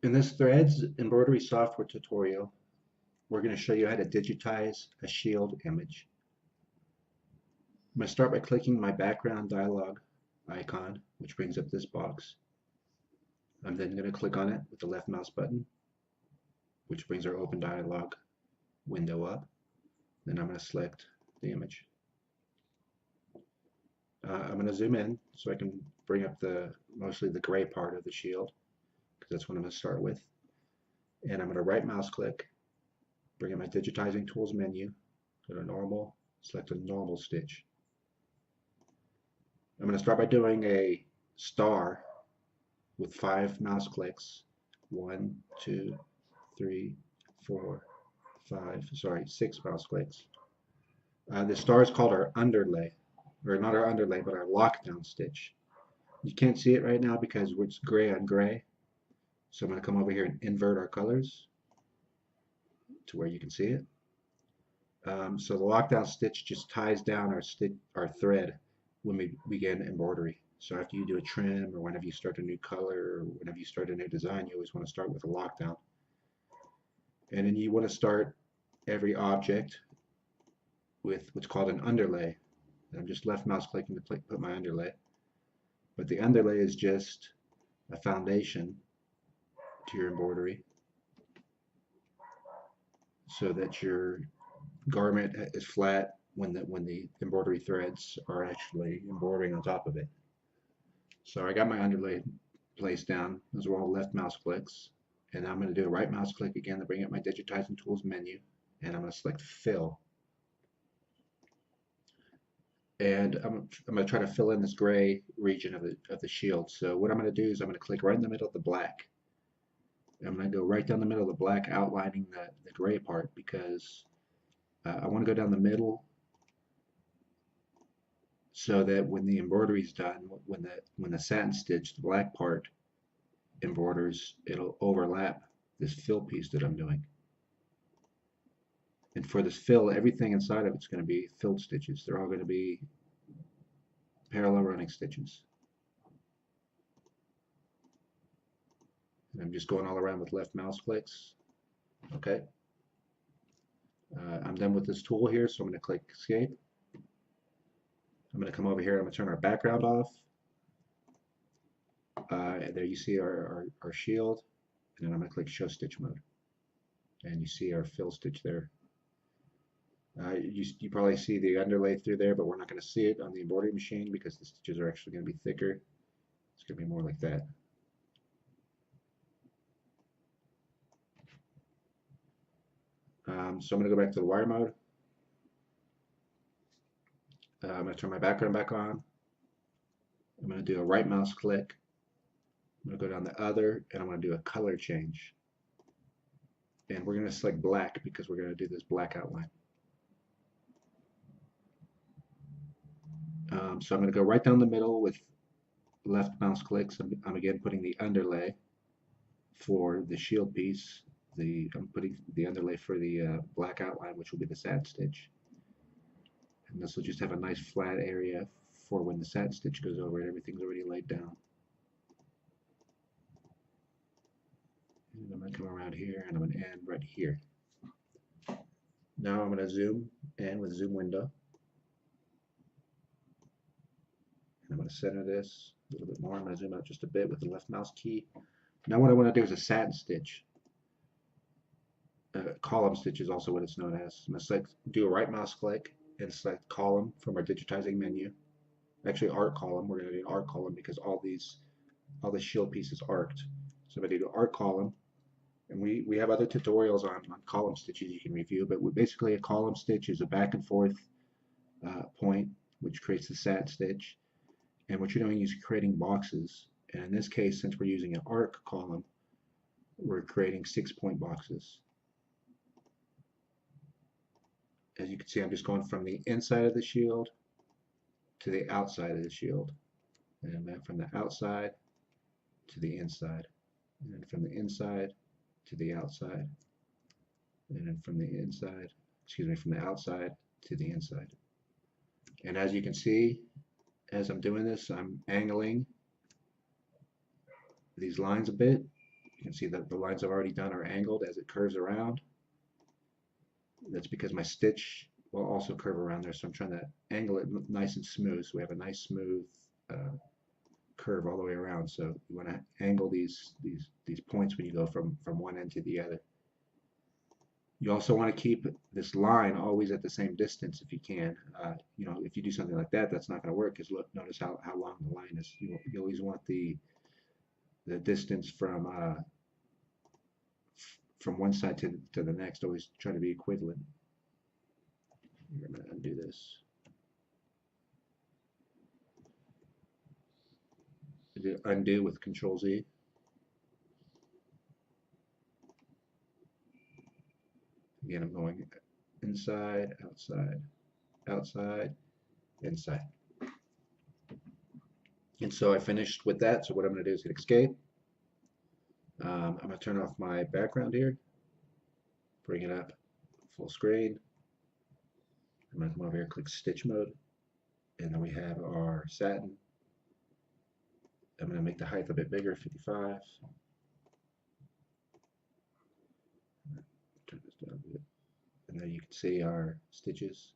In this Threads Embroidery Software tutorial, we're going to show you how to digitize a shield image. I'm going to start by clicking my background dialog icon, which brings up this box. I'm then going to click on it with the left mouse button, which brings our open dialog window up. Then I'm going to select the image. I'm going to zoom in so I can bring up mostly the gray part of the shield, because that's what I'm going to start with. And I'm going to right mouse click, bring in my Digitizing Tools menu, go to Normal, select a normal stitch. I'm going to start by doing a star with 5 mouse clicks. 1, 2, 3, 4, 5, sorry, 6 mouse clicks. The star is called our underlay, or not our underlay, but our lockdown stitch. You can't see it right now because it's gray on gray. So I'm going to come over here and invert our colors to where you can see it. So the lockdown stitch just ties down our thread when we begin embroidery. So after you do a trim, or whenever you start a new color, or whenever you start a new design, you always want to start with a lockdown. And then you want to start every object with what's called an underlay. And I'm just left mouse clicking to put my underlay. But the underlay is just a foundation to your embroidery, so that your garment is flat when the embroidery threads are actually embroidering on top of it. So I got my underlay placed down. Those are all left mouse clicks. And I'm going to do a right mouse click again to bring up my Digitizing Tools menu. And I'm going to select Fill. And I'm going to try to fill in this gray region of the shield. So what I'm going to do is I'm going to click right in the middle of the black. I'm going to go right down the middle of the black, outlining the gray part, because I want to go down the middle so that when the embroidery is done, when the satin stitch, the black part, embroiders, it'll overlap this fill piece that I'm doing. And for this fill, everything inside of it's going to be filled stitches. They're all going to be parallel running stitches. And I'm just going all around with left mouse clicks. Okay. I'm done with this tool here, so I'm going to click Escape. I'm going to come over here. I'm going to turn our background off. There you see our shield, and then I'm going to click Show Stitch Mode, and you see our fill stitch there. You probably see the underlay through there, but we're not going to see it on the embroidery machine because the stitches are actually going to be thicker. It's going to be more like that. So I'm going to go back to the wire mode. I'm going to turn my background back on. I'm going to do a right mouse click. I'm going to go down the other, and I'm going to do a color change. And we're going to select black because we're going to do this black outline. So I'm going to go right down the middle with left mouse clicks. I'm again putting the underlay for the shield piece. I'm putting the underlay for the black outline, which will be the satin stitch. And this will just have a nice flat area for when the satin stitch goes over it. Everything's already laid down. And I'm going to come around here, and I'm going to end right here. Now I'm going to zoom in with zoom window. I'm going to center this a little bit more. I'm going to zoom out just a bit with the left mouse key. Now what I want to do is a satin stitch. Column stitch is also what it's known as. I'm going to do a right mouse click and select column from our digitizing menu. Actually, arc column. We're going to do an arc column because all the shield pieces arced. So I'm going to do arc column. And we have other tutorials on column stitches you can review, but basically a column stitch is a back and forth point which creates the satin stitch. And what you're doing is creating boxes. And in this case, since we're using an arc column, we're creating 6-point boxes. As you can see, I'm just going from the inside of the shield to the outside of the shield. And then from the outside to the inside. And then from the inside to the outside. And then from the inside, from the outside to the inside. And as you can see, as I'm doing this, I'm angling these lines a bit You can see that the lines I've already done are angled as it curves around. That's because my stitch will also curve around there, so I'm trying to angle it nice and smooth, so we have a nice smooth curve all the way around. So you want to angle these points when you go from one end to the other. You also want to keep this line always at the same distance if you can. You know, if you do something like that, that's not going to work, because look, notice how long the line is. You always want the distance from one side to the next. Always try to be equivalent. I'm going to undo this. Undo with Control Z. Again, I'm going inside, outside, outside, inside. And so I finished with that. So what I'm going to do is hit Escape. I'm going to turn off my background here, bring it up full screen. I'm going to come over here, click Stitch Mode, and then we have our satin. I'm going to make the height a bit bigger, 55. Turn this down a bit. And then you can see our stitches.